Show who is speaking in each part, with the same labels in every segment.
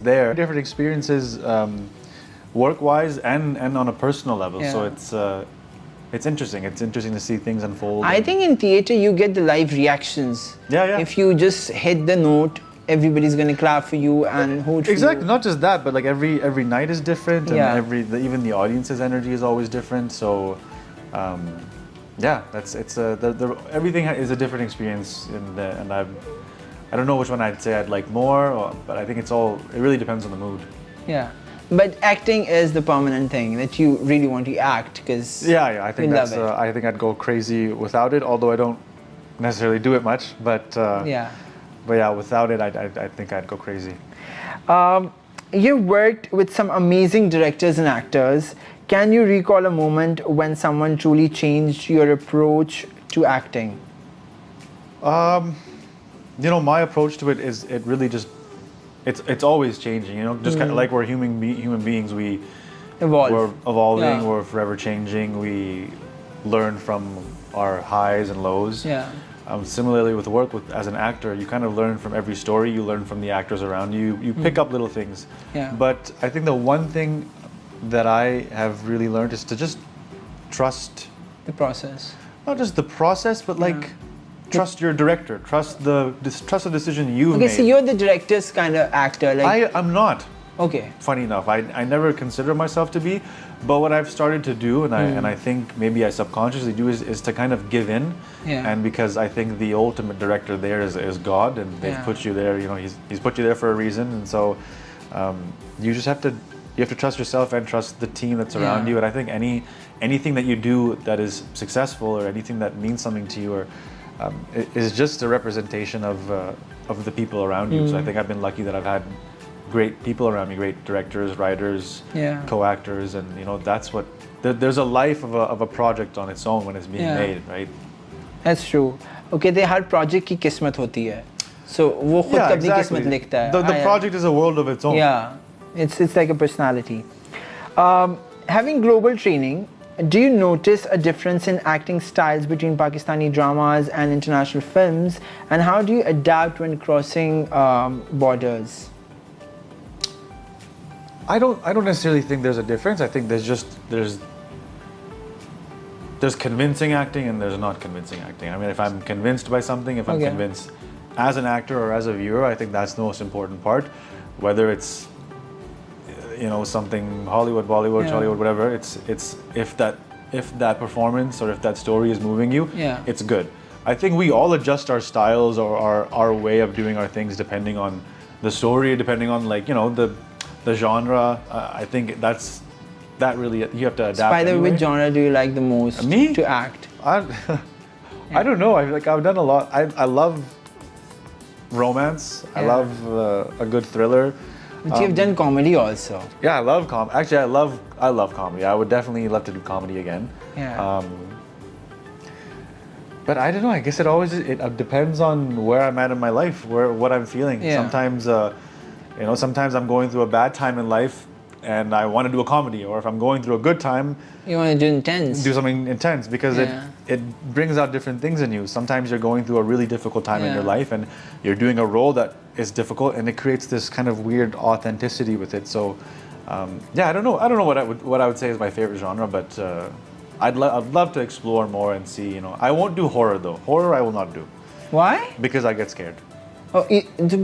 Speaker 1: there. Different experiences, work-wise and on a personal level.
Speaker 2: Yeah.
Speaker 1: So it's interesting. It's interesting to see things unfold.
Speaker 2: I think in theatre you get the live reactions.
Speaker 1: Yeah.
Speaker 2: If you just hit the note, everybody's gonna clap for you and hoot for
Speaker 1: Exactly.
Speaker 2: you.
Speaker 1: Not just that, but like every night is different, and
Speaker 2: Yeah.
Speaker 1: even the audience's energy is always different. So, yeah, everything is a different experience, and I don't know which one I'd say I'd like more, but I think it really depends on the mood.
Speaker 2: Yeah. But acting is the permanent thing that you really want to act because
Speaker 1: Yeah, I think
Speaker 2: you
Speaker 1: that's.
Speaker 2: love it.
Speaker 1: I think I'd go crazy without it, although I don't necessarily do it much. But
Speaker 2: Yeah.
Speaker 1: But yeah, without it, I think I'd go crazy.
Speaker 2: You've worked with some amazing directors and actors. Can you recall a moment when someone truly changed your approach to acting?
Speaker 1: My approach to it is it really just it's always changing. Just kind of like we're human beings. We're evolving.
Speaker 2: Yeah.
Speaker 1: We're forever changing. We learn from our highs and lows.
Speaker 2: Yeah.
Speaker 1: Similarly with work, as an actor, you kind of learn from every story. You learn from the actors around you. You pick up little things.
Speaker 2: Yeah.
Speaker 1: But I think the one thing that I have really learned is to just trust
Speaker 2: The process.
Speaker 1: not just the process, but like trust your director. Trust the decision you've
Speaker 2: Okay,
Speaker 1: made.
Speaker 2: so you're the director's kind of actor. Like,
Speaker 1: I'm not.
Speaker 2: okay.
Speaker 1: Funny enough, I never consider myself to be, but what I've started to do, and I think maybe I subconsciously do, is to kind of give in.
Speaker 2: Yeah.
Speaker 1: And because I think the ultimate director there is God, and they've
Speaker 2: Yeah.
Speaker 1: put you there. He's put you there for a reason, and so you just have to trust yourself and trust the team that's around
Speaker 2: Yeah.
Speaker 1: you. And I think anything that you do that is successful, or anything that means something to you, or is just a representation of the people around you. So I think I've been lucky that I've had great people around me, great directors, writers,
Speaker 2: Yeah.
Speaker 1: co-actors, and that's what. There's a life of a project on its own when it's being
Speaker 2: Yeah.
Speaker 1: made, right?
Speaker 2: That's true. Okay, they her project की किस्मत होती है. So वो खुद
Speaker 1: Yeah,
Speaker 2: अपनी किस्मत लिखता है.
Speaker 1: The project is a world of its own.
Speaker 2: Yeah, it's like a personality. Having global training, do you notice a difference in acting styles between Pakistani dramas and international films, and how do you adapt when crossing borders?
Speaker 1: I don't necessarily think there's a difference. I think there's convincing acting and there's not convincing acting. I mean, if I'm convinced by something, if I'm
Speaker 2: Okay.
Speaker 1: convinced as an actor or as a viewer, I think that's the most important part. Whether it's something Hollywood, Bollywood,
Speaker 2: Yeah.
Speaker 1: Hollywood, whatever. It's if that performance or if that story is moving you,
Speaker 2: Yeah.
Speaker 1: it's good. I think we all adjust our styles or our way of doing our things depending on the story, depending on the genre. I think that really you have to adapt.
Speaker 2: By the way,
Speaker 1: anyway.
Speaker 2: which genre do you like the most
Speaker 1: Me?
Speaker 2: to act?
Speaker 1: I don't know. I've done a lot. I love romance. I
Speaker 2: Yeah.
Speaker 1: love a good thriller.
Speaker 2: But you've done comedy also.
Speaker 1: Yeah, I love comedy. Actually, I love comedy. I would definitely love to do comedy again.
Speaker 2: Yeah.
Speaker 1: But I don't know. I guess it depends on where I'm at in my life, what I'm feeling.
Speaker 2: Yeah.
Speaker 1: Sometimes, sometimes I'm going through a bad time in life, and I want to do a comedy. Or if I'm going through a good time,
Speaker 2: You want to do intense.
Speaker 1: do something intense because
Speaker 2: Yeah.
Speaker 1: it brings out different things in you. Sometimes you're going through a really difficult time in your
Speaker 2: Yeah.
Speaker 1: life, and you're doing a role that is difficult, and it creates this kind of weird authenticity with it. So, I don't know. I don't know what I would say is my favorite genre, but I'd love to explore more and see. I won't do horror though. Horror I will not do
Speaker 2: Why?
Speaker 1: because I get scared.
Speaker 2: Oh,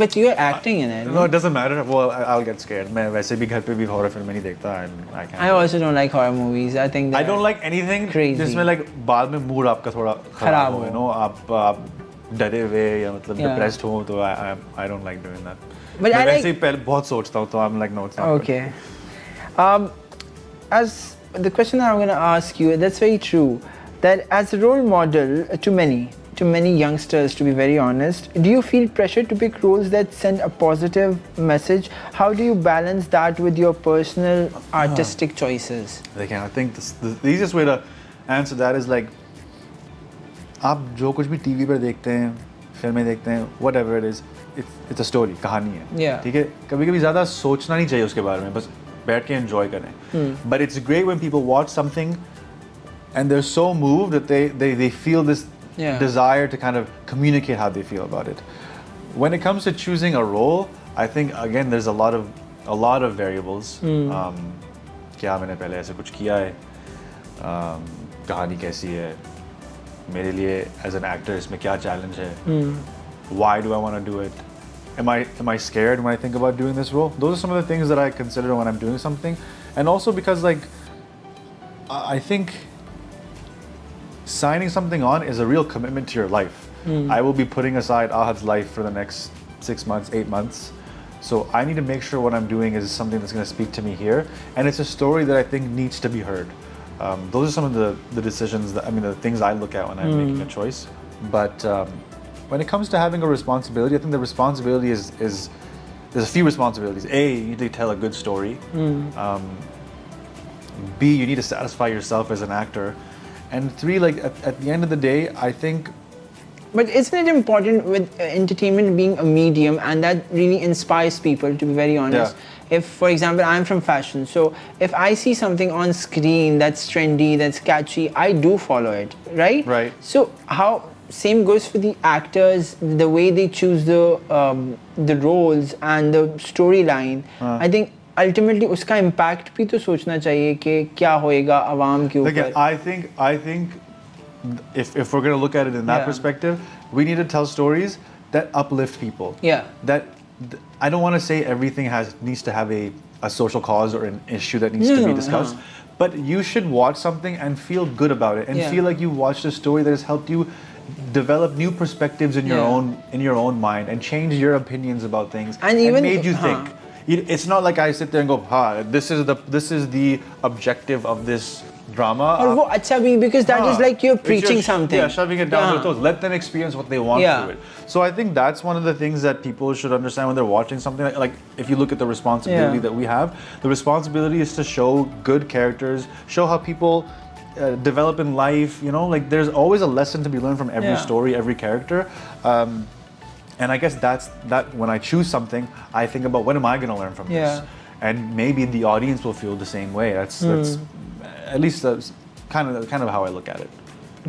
Speaker 2: but you're acting in it.
Speaker 1: No, it doesn't matter. Well, I'll get scared. मैं वैसे भी घर पे भी horror film नहीं देखता. I can't.
Speaker 2: I also don't like horror movies. I think
Speaker 1: I don't like anything
Speaker 2: crazy.
Speaker 1: जिसमें like बाद में mood आपका थोड़ा खराब हो. आप डरे हुए या मतलब
Speaker 2: Yeah.
Speaker 1: depressed हो तो I don't like doing that.
Speaker 2: But
Speaker 1: मैं
Speaker 2: I
Speaker 1: वैसे
Speaker 2: like-
Speaker 1: ही पहले बहुत सोचता हूँ तो I'm like no, it's not good.
Speaker 2: Okay. As the question that I'm going to ask you, that's very true. That as a role model to many youngsters, to be very honest, do you feel pressure to pick roles that send a positive message? How do you balance that with your personal artistic choices?
Speaker 1: I think the easiest way to answer that is like आप जो कुछ भी TV पर देखते हैं, फिल्में देखते हैं, whatever it is, it's a story, कहानी है.
Speaker 2: Yeah.
Speaker 1: ठीक है. कभी-कभी ज़्यादा सोचना नहीं चाहिए उसके बारे में, बस बैठ के enjoy करें. But it's great when people watch something and they're so moved that they feel this desire to kind of communicate how they feel about it. When it comes to choosing a role, I think again there's a lot of a lot of variables. क्या मैंने पहले ऐसे कुछ किया है, कहानी कैसी है, मेरे लिए as an actor इसमें क्या challenge है, why do I want to do it, am I scared when I think about doing this role? Those are some of the things that I consider when I'm doing something, and also because like I think signing something on is a real commitment to your life. I will be putting aside Ahad's life for the next 6 months, 8 months. So I need to make sure what I'm doing is something that's going to speak to me here. And it's a story that I think needs to be heard. Those are some of the decisions, the things I look at when I'm making a choice. But when it comes to having a responsibility, I think the responsibility is there's a few responsibilities. A, you need to tell a good story. B, you need to satisfy yourself as an actor. And 3, like at the end of the day, I think.
Speaker 2: But isn't it important with entertainment being a medium, and that really inspires people, to be very honest?
Speaker 1: Yeah.
Speaker 2: If, for example, I'm from fashion, so if I see something on screen that's trendy, that's catchy, I do follow it, right?
Speaker 1: Right.
Speaker 2: So how same goes for the actors, the way they choose the roles and the storyline. I think ultimately उसका impact भी तो सोचना चाहिए कि क्या होएगा आवाम के ऊपर.
Speaker 1: Again, I think if we're going to look at it in that perspective, we need to tell stories that uplift people.
Speaker 2: Yeah.
Speaker 1: I don't want to say everything needs to have a social cause or an issue that needs to be discussed, but you should watch something and feel good about it and feel like you watched a story that has helped you develop new perspectives in your own mind and change your opinions about things and made you think. It's not like I sit there and go, this is the objective of this drama.
Speaker 2: और वो अच्छा भी, because that is like you're preaching something.
Speaker 1: Yeah, shoving it down their throats. Let them experience what they want through it. So I think that's one of the things that people should understand when they're watching something. Like if you look at the responsibility that we have, the responsibility is to show good characters, show how people develop in life. Like there's always a lesson to be learned from every story, every character. And I guess that's when I choose something, I think about what am I going to learn from this, and maybe the audience will feel the same way. That's at least that's kind of how I look at it.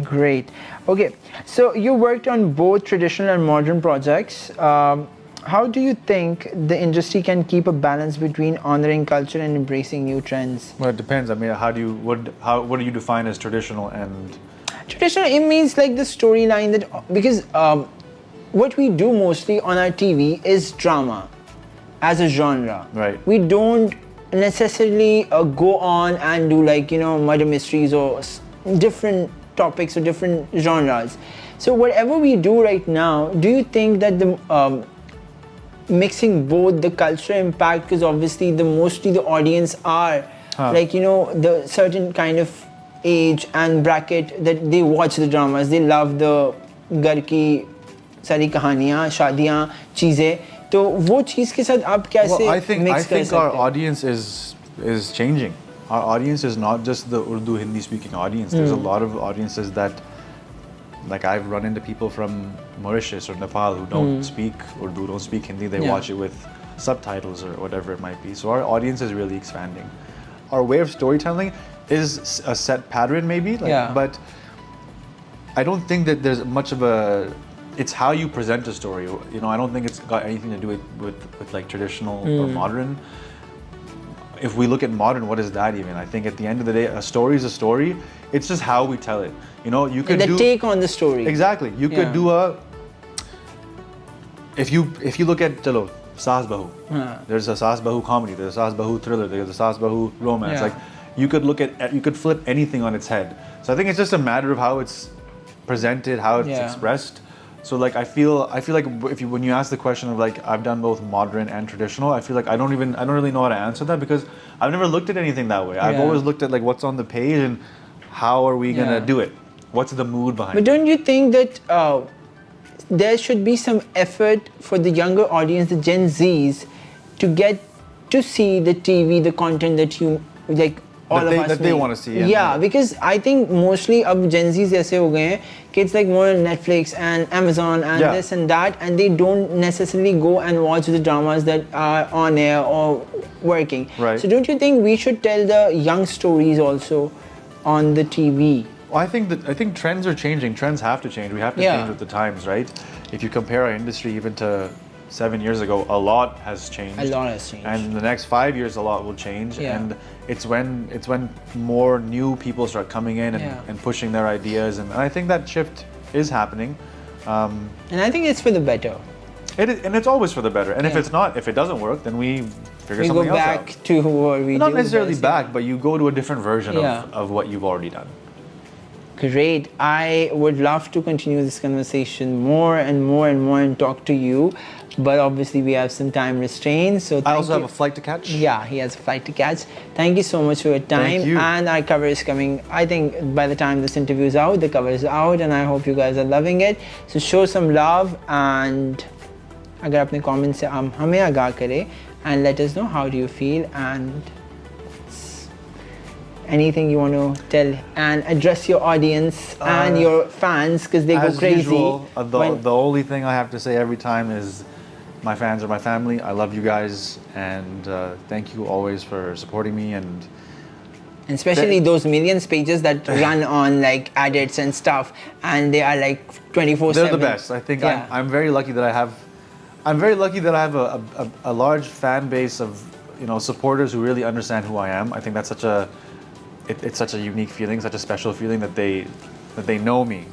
Speaker 2: Great. Okay, so you worked on both traditional and modern projects. How do you think the industry can keep a balance between honoring culture and embracing new trends?
Speaker 1: Well, it depends. I mean, what do you define as traditional and?
Speaker 2: Traditional, it means like the storyline because what we do mostly on our TV is drama as a genre.
Speaker 1: Right.
Speaker 2: We don't necessarily go on and do like murder mysteries or different topics or different genres. So whatever we do right now, do you think that the mixing both the cultural impact, because obviously mostly the audience are like the certain kind of age and bracket that they watch the dramas, they love the घर की सारी कहानियाँ, शादियाँ, चीज़ें, तो वो चीज़ के साथ आप कैसे
Speaker 1: I think our
Speaker 2: हैं?
Speaker 1: audience is changing. Our audience is not just the Urdu Hindi speaking audience. There's a lot of audiences that, like I've run into people from Mauritius or Nepal who don't speak Urdu, don't speak Hindi. They watch it with subtitles or whatever it might be. So our audience is really expanding. Our way of storytelling is a set pattern maybe, but I don't think that there's much of a. It's how you present a story. I don't think it's got anything to do with like traditional or modern. If we look at modern, what is that even? I think at the end of the day, a story is a story. It's just how we tell it. You could
Speaker 2: the take on the story.
Speaker 1: Exactly. You could do if you look at chalo, Saas Bahu. There's a Saas Bahu comedy. There's a Saas Bahu thriller. There's a Saas Bahu romance. Like you could flip anything on its head. So I think it's just a matter of how it's presented, how it's expressed. So like I feel like when you ask the question of like I've done both modern and traditional, I feel like I don't really know how to answer that because I've never looked at anything that way. I've always looked at like what's on the page and how are we gonna do it? What's the mood behind it?
Speaker 2: But don't you think that there should be some effort for the younger audience, the Gen Zs, to get to see the TV, the content that you like?
Speaker 1: That they want to see.
Speaker 2: Yeah, because I think mostly अब Gen Zs ऐसे हो गए हैं कि it's like more Netflix and Amazon and this and that, and they don't necessarily go and watch the dramas that are on air or working.
Speaker 1: Right.
Speaker 2: So don't you think we should tell the young stories also on the TV?
Speaker 1: Well, I think trends are changing. Trends have to change. We have to change with the times, right? If you compare our industry even to 7 years ago, a lot has changed.
Speaker 2: A lot has changed.
Speaker 1: And in the next 5 years, a lot will change.
Speaker 2: Yeah.
Speaker 1: And it's when more new people start coming in and,
Speaker 2: Yeah.
Speaker 1: and pushing their ideas. And I think that shift is happening.
Speaker 2: And I think it's for the better.
Speaker 1: It is, and it's always for the better. And
Speaker 2: Yeah.
Speaker 1: if it doesn't work, then we figure
Speaker 2: We go
Speaker 1: something else
Speaker 2: back
Speaker 1: out.
Speaker 2: to what we
Speaker 1: Not
Speaker 2: do
Speaker 1: necessarily
Speaker 2: best.
Speaker 1: back, but you go to a different version
Speaker 2: Yeah.
Speaker 1: of what you've already done.
Speaker 2: Great. I would love to continue this conversation more and more and more and talk to you, but obviously we have some time restraints. So
Speaker 1: I
Speaker 2: thank
Speaker 1: also
Speaker 2: you.
Speaker 1: have a flight to catch.
Speaker 2: Yeah, he has a flight to catch. Thank you so much for your time.
Speaker 1: Thank you.
Speaker 2: And our cover is coming. I think by the time this interview is out, the cover is out, and I hope you guys are loving it. So show some love, and अगर अपने comments से हमें आगाह करें, and let us know how do you feel, and anything you want to tell and address your audience and your fans, because they go
Speaker 1: As
Speaker 2: crazy.
Speaker 1: usual,
Speaker 2: when-
Speaker 1: the only thing I have to say every time is my fans are my family. I love you guys, and thank you always for supporting me. And
Speaker 2: And especially those millions pages that run on like edits and stuff, and they are like 24/7.
Speaker 1: they're the best. I think
Speaker 2: Yeah.
Speaker 1: I'm very lucky that I have. I'm very lucky that I have a large fan base of supporters who really understand who I am. I think that's such a it's such a unique feeling, such a special feeling that they know me,